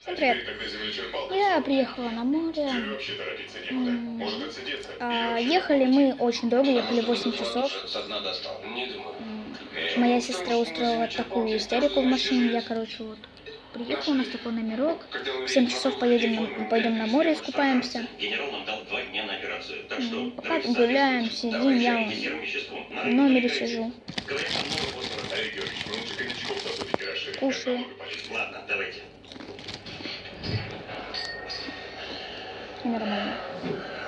Всем привет! Я приехала на море. Ехали мы очень долго, ехали 8 часов. Не думаю. Моя сестра устроила такую истерику в машине. Я, короче, вот приехала, у нас такой номерок. В 7 часов пойдем на море, искупаемся. Генерал нам дал 2 дня на операцию. Так что Пока давайте гуляем, соответствуйте. сидим, я Давайте серым веществом. в номере сижу, Говорят, там много фосфора. Олег Георгиевич, мы лучше коньячков засудите расширить. кушаю. Ладно, давайте. И нормально.